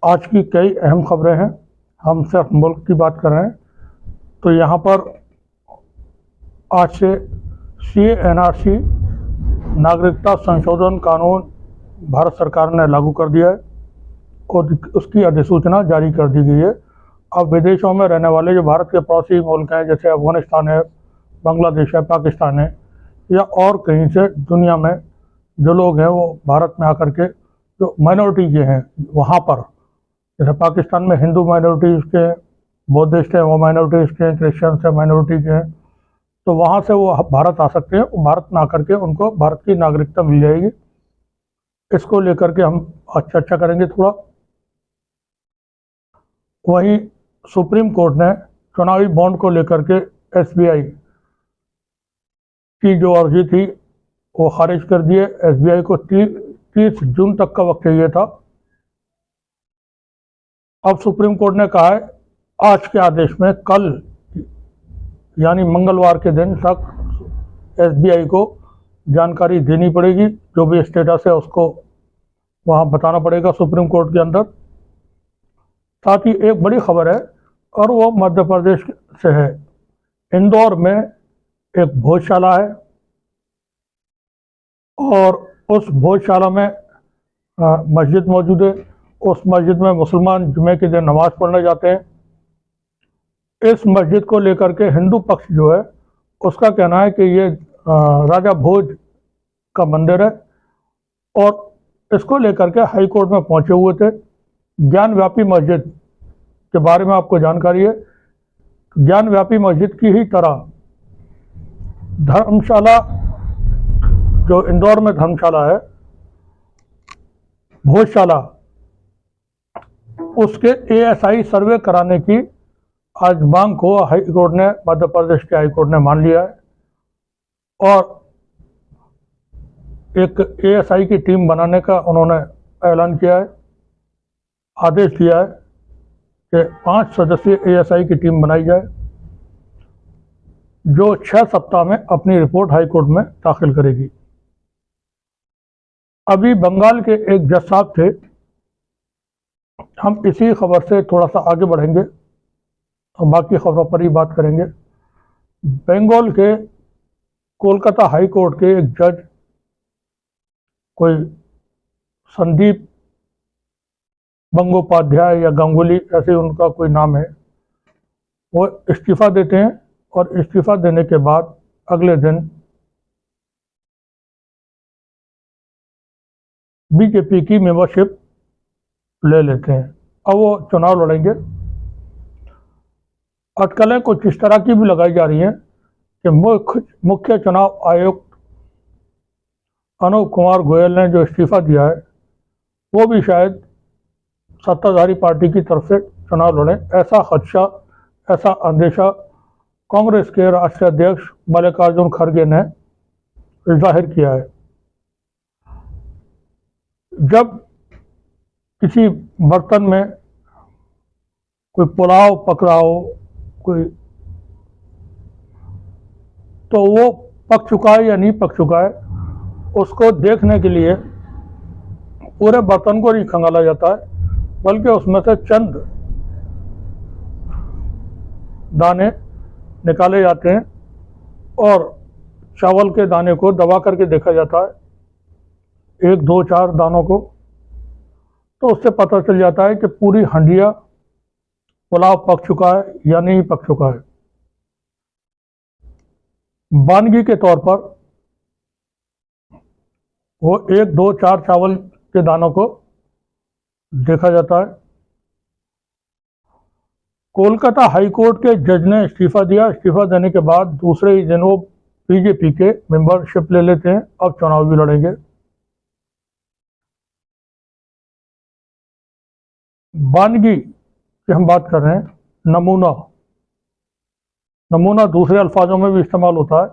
आज की कई अहम खबरें हैं। हम सिर्फ मुल्क की बात कर रहे हैं। तो यहाँ पर आज से CA/NRC नागरिकता संशोधन कानून भारत सरकार ने लागू कर दिया है और उसकी अधिसूचना जारी कर दी गई है। अब विदेशों में रहने वाले जो भारत के पड़ोसी मुल्क हैं, जैसे अफगानिस्तान है, बांग्लादेश है, पाकिस्तान है या और कहीं से दुनिया में जो लोग हैं वो भारत में आकर के जो माइनॉरिटी के हैं वहाँ पर, जैसे पाकिस्तान में हिंदू माइनॉरिटीज़ के, बौद्धिस्ट हैं वो माइनॉरिटीज़ के, क्रिश्चियंस हैं माइनॉरिटी के हैं, तो वहाँ से वो भारत आ सकते हैं। भारत में आकर के उनको भारत की नागरिकता मिल जाएगी। इसको लेकर के हम आज चर्चा करेंगे थोड़ा। वहीं सुप्रीम कोर्ट ने चुनावी बॉन्ड को लेकर के SBI की जो अर्जी थी वो खारिज कर दिए। SBI को 30 जून तक का वक्त चाहिए था। अब सुप्रीम कोर्ट ने कहा है आज के आदेश में कल यानी मंगलवार के दिन तक SBI को जानकारी देनी पड़ेगी। जो भी स्टेटस है उसको वहाँ बताना पड़ेगा सुप्रीम कोर्ट के अंदर। साथ ही एक बड़ी खबर है और वो मध्य प्रदेश से है। इंदौर में एक भोजशाला है और उस भोजशाला में मस्जिद मौजूद है। उस मस्जिद में मुसलमान जुमे के दिन नमाज पढ़ने जाते हैं। इस मस्जिद को लेकर के हिंदू पक्ष जो है उसका कहना है कि ये राजा भोज का मंदिर है और इसको लेकर के हाई कोर्ट में पहुंचे हुए थे। ज्ञानव्यापी मस्जिद के बारे में आपको जानकारी है। ज्ञानव्यापी मस्जिद की ही तरह धर्मशाला, जो इंदौर में धर्मशाला है, भोजशाला, उसके ASI सर्वे कराने की आज मांग को हाई कोर्ट ने, मध्य प्रदेश के हाई कोर्ट ने मान लिया है और एक ASI की टीम बनाने का उन्होंने ऐलान किया है, आदेश दिया है कि 5 सदस्यीय ASI की टीम बनाई जाए जो 6 सप्ताह में अपनी रिपोर्ट हाई कोर्ट में दाखिल करेगी। अभी बंगाल के एक जज साहब थे, हम इसी खबर से थोड़ा सा आगे बढ़ेंगे और बाकी खबरों पर ही बात करेंगे। बंगाल के कोलकाता हाई कोर्ट के एक जज, कोई संदीप बंगोपाध्याय या गांगुली ऐसे उनका कोई नाम है, वो इस्तीफ़ा देते हैं और इस्तीफ़ा देने के बाद अगले दिन BJP की मेंबरशिप ले लेते हैं। अब वो चुनाव लड़ेंगे। अटकलें कुछ इस तरह की भी लगाई जा रही हैं कि मुख्य चुनाव आयुक्त अनूप कुमार गोयल ने जो इस्तीफ़ा दिया है वो भी शायद सत्ताधारी पार्टी की तरफ से चुनाव लड़े, ऐसा खदशा, ऐसा अंदेशा कांग्रेस के राष्ट्रीय अध्यक्ष मल्लिकार्जुन खड़गे ने जाहिर किया है। जब किसी बर्तन में कोई पुलाव पक रहा हो कोई, तो वो पक चुका है या नहीं पक चुका है उसको देखने के लिए पूरे बर्तन को नहीं खंगाला जाता है, बल्कि उसमें से चंद दाने निकाले जाते हैं और चावल के दाने को दबा करके देखा जाता है, 1, 2, 4 दानों को, तो उससे पता चल जाता है कि पूरी हंडिया पुलाव पक चुका है या नहीं पक चुका है। वानगी के तौर पर वो 1, 2, 4 चावल के दानों को देखा जाता है। कोलकाता हाई कोर्ट के जज ने इस्तीफ़ा दिया। इस्तीफ़ा देने के बाद दूसरे ही दिन वो BJP के मेंबरशिप ले लेते हैं। अब चुनाव भी लड़ेंगे। वानगी की हम बात कर रहे हैं, नमूना दूसरे अल्फाजों में भी इस्तेमाल होता है,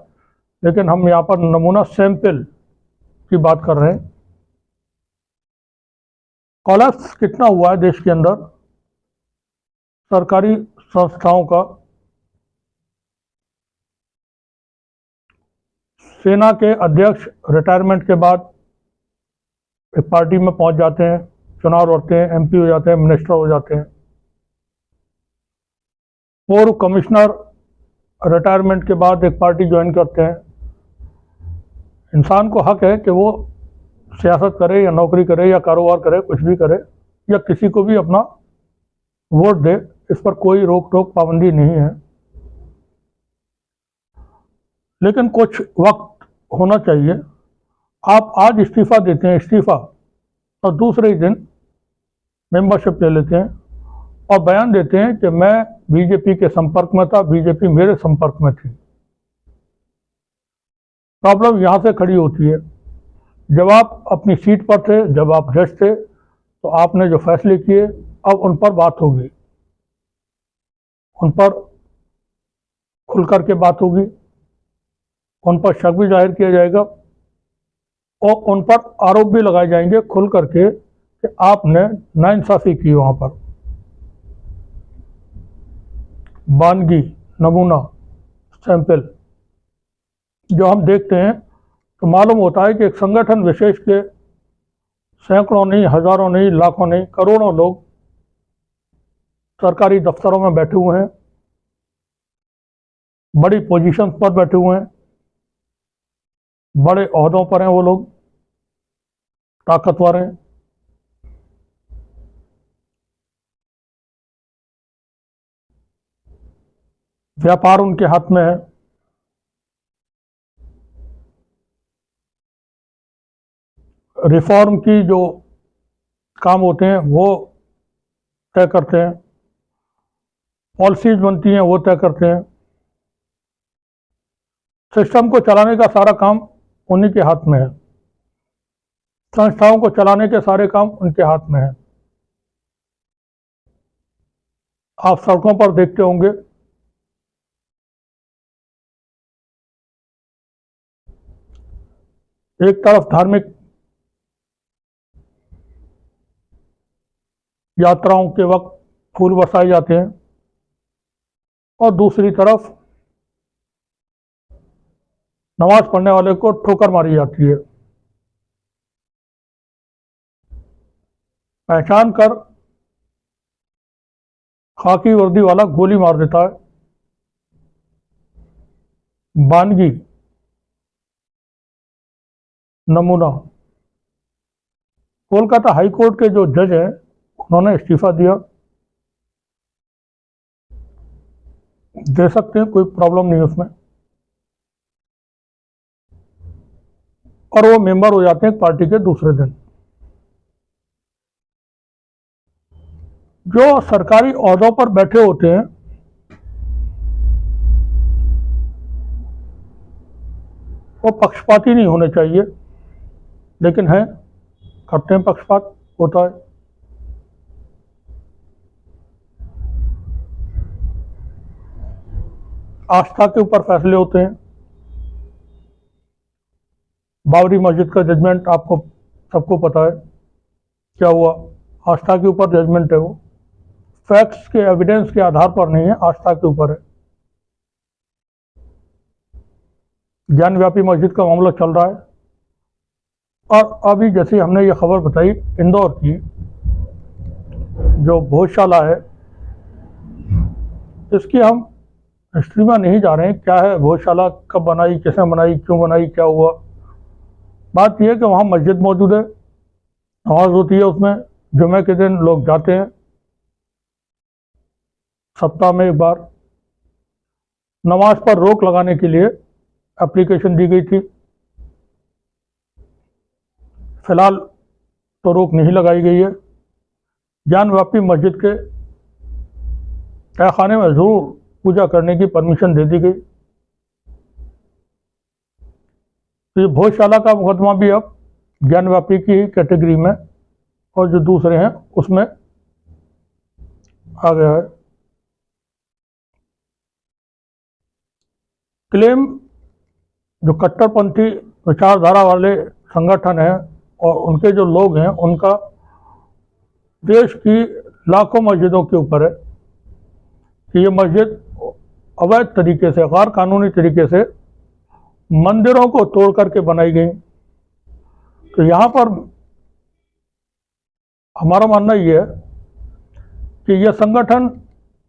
लेकिन हम यहाँ पर नमूना सैंपल की बात कर रहे हैं। कोलैप्स कितना हुआ है देश के अंदर सरकारी संस्थाओं का। सेना के अध्यक्ष रिटायरमेंट के बाद एक पार्टी में पहुंच जाते हैं, चुनाव लड़ते हैं, एमपी हो जाते हैं, मिनिस्टर हो जाते हैं। पूर्व कमिश्नर रिटायरमेंट के बाद एक पार्टी ज्वाइन करते हैं। इंसान को हक है कि वो सियासत करे या नौकरी करे या कारोबार करे, कुछ भी करे, या किसी को भी अपना वोट दे, इस पर कोई रोक टोक पाबंदी नहीं है। लेकिन कुछ वक्त होना चाहिए। आप आज इस्तीफा देते हैं, इस्तीफा, और दूसरे ही दिन मेंबरशिप ले लेते हैं और बयान देते हैं कि मैं बीजेपी के संपर्क में था, बीजेपी मेरे संपर्क में थी। प्रॉब्लम यहाँ से खड़ी होती है, जब आप अपनी सीट पर थे, जब आप जज थे, तो आपने जो फैसले किए, अब उन पर बात होगी, उन पर खुल करके बात होगी, उन पर शक भी जाहिर किया जाएगा और उन पर आरोप भी लगाए जाएंगे खुल करके कि आपने नाइंसाफ़ी की। वहाँ पर वानगी, नमूना, सैंपल जो हम देखते हैं तो मालूम होता है कि एक संगठन विशेष के सैकड़ों नहीं, हजारों नहीं, लाखों नहीं, करोड़ों लोग सरकारी दफ्तरों में बैठे हुए हैं, बड़ी पोजीशंस पर बैठे हुए हैं, बड़े ओहदों पर हैं, वो लोग ताकतवर हैं। व्यापार उनके हाथ में है। रिफॉर्म की जो काम होते हैं वो तय करते हैं, पॉलिसीज बनती हैं वो तय करते हैं। सिस्टम को चलाने का सारा काम उन्हीं के हाथ में है, संस्थाओं को चलाने के सारे काम उनके हाथ में है। आप सड़कों पर देखते होंगे एक तरफ धार्मिक यात्राओं के वक्त फूल बरसाए जाते हैं और दूसरी तरफ नमाज पढ़ने वाले को ठोकर मारी जाती है। पहचान कर खाकी वर्दी वाला गोली मार देता है। वानगी, नमूना, कोलकाता हाई कोर्ट के जो जज हैं उन्होंने इस्तीफा दिया, दे सकते हैं, कोई प्रॉब्लम नहीं उसमें, और वो मेंबर हो जाते हैं पार्टी के दूसरे दिन। जो सरकारी ओहदों पर बैठे होते हैं वो पक्षपाती नहीं होने चाहिए, लेकिन हैं, करते हैं पक्षपात, होता है। आस्था के ऊपर फैसले होते हैं। बाबरी मस्जिद का जजमेंट आपको सबको पता है क्या हुआ, आस्था के ऊपर जजमेंट है। वो फैक्ट्स के, एविडेंस के आधार पर नहीं है, आस्था के ऊपर है। ज्ञानव्यापी मस्जिद का मामला चल रहा है, और अभी जैसे हमने ये खबर बताई इंदौर की, जो भोजशाला है, इसकी हम हिस्ट्री में नहीं जा रहे हैं, क्या है भोजशाला, कब बनाई, किसने बनाई, क्यों बनाई, क्या हुआ। बात यह है कि वहाँ मस्जिद मौजूद है, नमाज होती है उसमें, जुमे के दिन लोग जाते हैं, सप्ताह में एक बार। नमाज पर रोक लगाने के लिए एप्लीकेशन दी गई थी, फिलहाल तो रोक नहीं लगाई गई है। ज्ञानव्यापी मस्जिद के तहखाने में ज़रूर पूजा करने की परमिशन दे दी गई। तो ये भोजशाला का मुकदमा भी अब ज्ञानव्यापी की कैटेगरी में और जो दूसरे हैं उसमें आ गया है। क्लेम जो कट्टरपंथी विचारधारा वाले संगठन हैं और उनके जो लोग हैं, उनका देश की लाखों मस्जिदों के ऊपर है कि ये मस्जिद अवैध तरीके से, गैर कानूनी तरीके से मंदिरों को तोड़ करके बनाई गई। तो यहाँ पर हमारा मानना ये है कि यह संगठन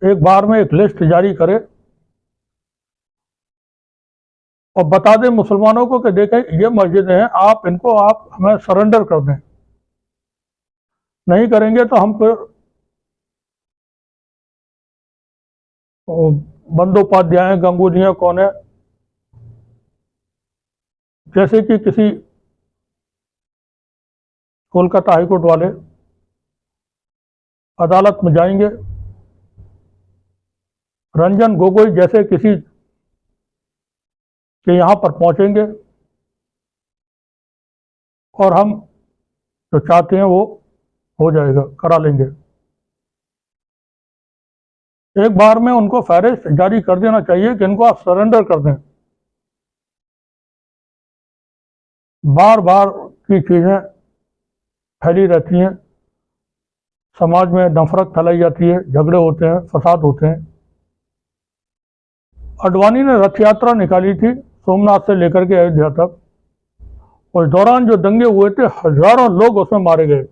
एक बार में एक लिस्ट जारी करे और बता दें मुसलमानों को कि देखें ये मस्जिदें हैं, आप हमें सरेंडर कर दें। नहीं करेंगे तो हम फिर बंदोपाध्याय, गंगूलियाँ कौन है, जैसे कि किसी कोलकाता हाईकोर्ट वाले अदालत में जाएंगे, रंजन गोगोई जैसे किसी के यहाँ पर पहुंचेंगे और हम जो चाहते हैं वो हो जाएगा, करा लेंगे। एक बार में उनको फहरिस्त जारी कर देना चाहिए कि इनको आप सरेंडर कर दें। बार बार की चीज़ें फैली रहती हैं, समाज में नफरत फैलाई जाती है, झगड़े होते हैं, फसाद होते हैं। अडवाणी ने रथ यात्रा निकाली थी सोमनाथ से लेकर के अयोध्या तक, उस दौरान जो दंगे हुए थे हजारों लोग उसमें मारे गए,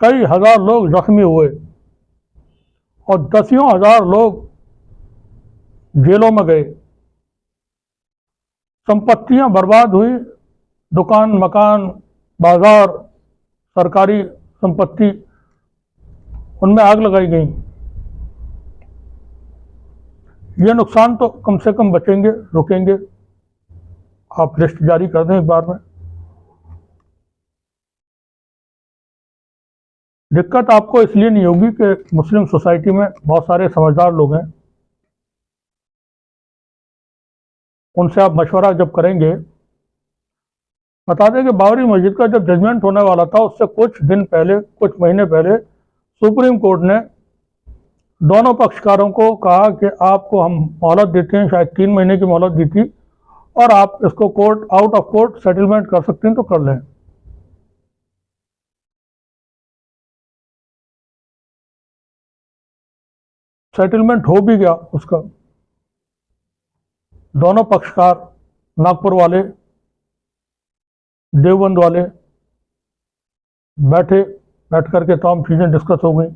कई हजार लोग जख्मी हुए और दसियों हजार लोग जेलों में गए, संपत्तियां बर्बाद हुई, दुकान, मकान, बाजार, सरकारी संपत्ति, उनमें आग लगाई गई। ये नुकसान तो कम से कम बचेंगे, रुकेंगे। आप लिस्ट जारी कर दें एक बार में। दिक्कत आपको इसलिए नहीं होगी कि मुस्लिम सोसाइटी में बहुत सारे समझदार लोग हैं, उनसे आप मशवरा जब करेंगे, बता दें कि बाबरी मस्जिद का जब जजमेंट होने वाला था उससे कुछ दिन पहले, कुछ महीने पहले सुप्रीम कोर्ट ने दोनों पक्षकारों को कहा कि आपको हम मोहलत देते हैं, शायद 3 महीने की मोहलत दी थी, और आप इसको court out of court settlement कर सकते हैं तो कर लें। सेटलमेंट हो भी गया उसका। दोनों पक्षकार, नागपुर वाले, देवबंद वाले बैठ करके तमाम चीज़ें डिस्कस हो गई।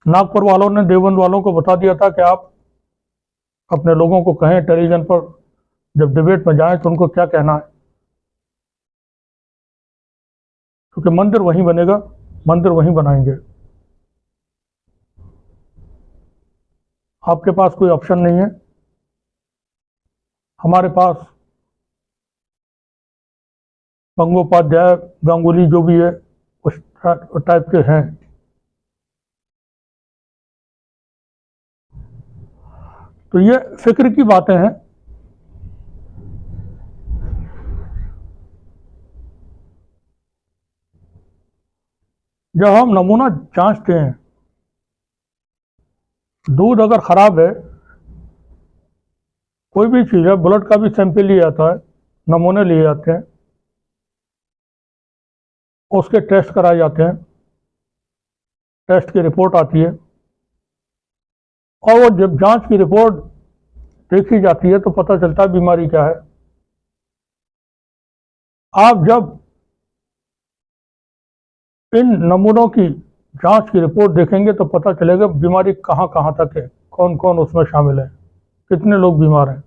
नागपुर वालों ने देवबंद वालों को बता दिया था कि आप अपने लोगों को कहें टेलीविजन पर जब डिबेट में जाएं तो उनको क्या कहना है, क्योंकि मंदिर वहीं बनेगा, मंदिर वहीं बनाएंगे। आपके पास कोई ऑप्शन नहीं है। हमारे पास गंगोपाध्याय, गांगुली जो भी है उस टाइप के हैं। तो ये फिक्र की बातें हैं। जब हम नमूना जांचते हैं, दूध अगर ख़राब है, कोई भी चीज़ है, ब्लड का भी सैंपल लिया जाता है, नमूने लिए जाते हैं, उसके टेस्ट कराए जाते हैं, टेस्ट की रिपोर्ट आती है, और वो जब जांच की रिपोर्ट देखी जाती है तो पता चलता है बीमारी क्या है। आप जब इन नमूनों की जांच की रिपोर्ट देखेंगे तो पता चलेगा बीमारी कहाँ कहाँ तक है, कौन कौन उसमें शामिल है, कितने लोग बीमार हैं।